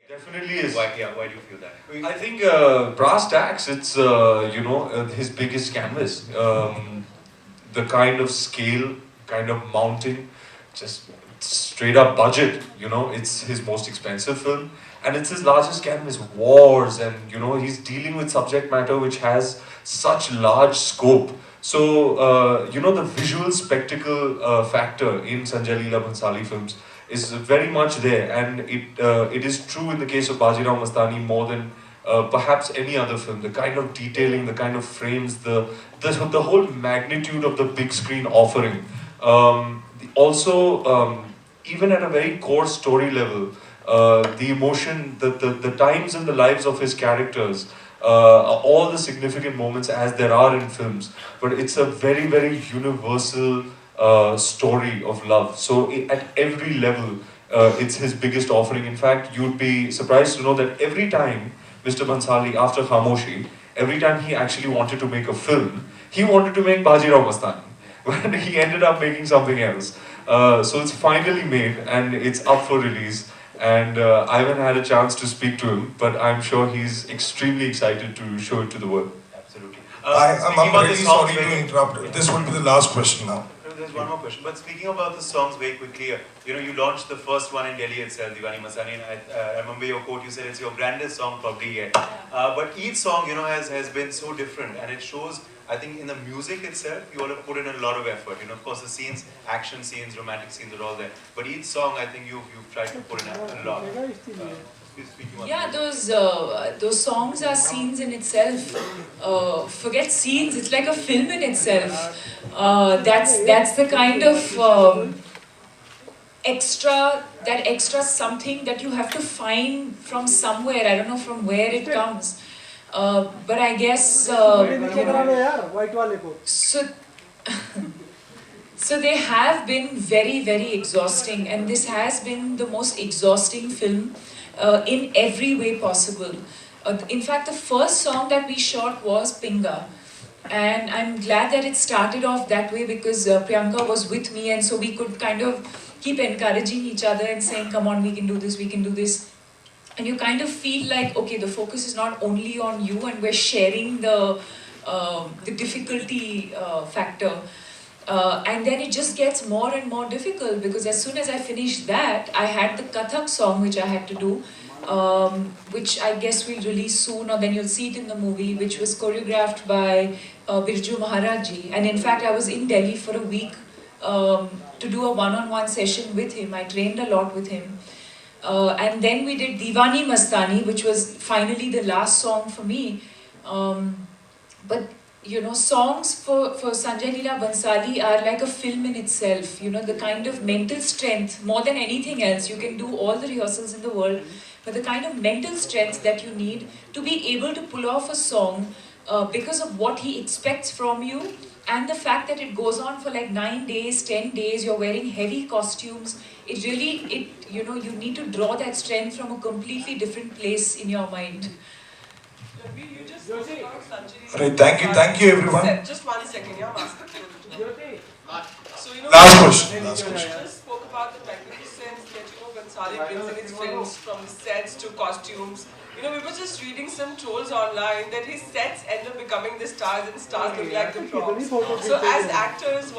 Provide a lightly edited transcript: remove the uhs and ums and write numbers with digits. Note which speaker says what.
Speaker 1: Definitely is.
Speaker 2: Why do you feel that?
Speaker 1: I think Brass Tacks, it's his biggest canvas. The kind of scale, kind of mounting, just straight up budget. It's his most expensive film, and it's his largest canvas. Wars, and he's dealing with subject matter which has such large scope. So the visual spectacle factor in Sanjay Leela Bhansali films is very much there, and it is true in the case of Bajirao Mastani more than perhaps any other film. The kind of detailing, the kind of frames, the whole magnitude of the big screen offering. Also, even at a very core story level, the emotion, the times in the lives of his characters, all the significant moments as there are in films, but it's a very, very universal story of love. So at every level, it's his biggest offering. In fact, you'd be surprised to know that every time Mr. Bhansali, after Khamoshi, every time he actually wanted to make a film, he wanted to make Bajirao Mastani. But he ended up making something else. So it's finally made and it's up for release. And I haven't had a chance to speak to him, but I'm sure he's extremely excited to show it to the world.
Speaker 2: Absolutely.
Speaker 3: I'm really sorry to interrupt. This will be the last question now.
Speaker 2: There's one more question. But speaking about the songs very quickly, you launched the first one in Delhi itself, Diwani Mastani, and I remember your quote, you said it's your grandest song probably yet. But each song, has been so different, and it shows, I think, in the music itself, you all have put in a lot of effort. Of course, the scenes, action scenes, romantic scenes are all there. But each song, I think you've tried to put in a lot.
Speaker 4: Yeah, those songs are scenes in itself. Forget scenes; it's like a film in itself. That's the kind of extra something that you have to find from somewhere. I don't know from where it comes, but I guess so. So they have been very, very exhausting, and this has been the most exhausting film in every way possible. In fact, the first song that we shot was Pinga, and I'm glad that it started off that way because Priyanka was with me, and so we could kind of keep encouraging each other and saying, come on, we can do this, we can do this. And you kind of feel like, okay, the focus is not only on you, and we're sharing the difficulty factor. And then it just gets more and more difficult because as soon as I finished that, I had the Kathak song which I had to do, which I guess we'll release soon, or then you'll see it in the movie, which was choreographed by Birju Maharajji. And in fact, I was in Delhi for a week to do a one-on-one session with him. I trained a lot with him. And then we did Diwani Mastani, which was finally the last song for me. But songs for Sanjay Leela Bhansali are like a film in itself. The kind of mental strength, more than anything else, you can do all the rehearsals in the world, but the kind of mental strength that you need to be able to pull off a song because of what he expects from you, and the fact that it goes on for like 9 days, 10 days, you're wearing heavy costumes. It really, you need to draw that strength from a completely different place in your mind.
Speaker 5: You just spoke about Sanjay.
Speaker 3: Right, thank you everyone.
Speaker 5: Just 1 second, yeah, I'm asking you. So,
Speaker 3: Last question.
Speaker 5: You just spoke about the magnificence that, Bhansali brings in his films, from the sets to costumes. We were just reading some trolls online that his sets end up becoming the stars and stars look like the props. So as actors,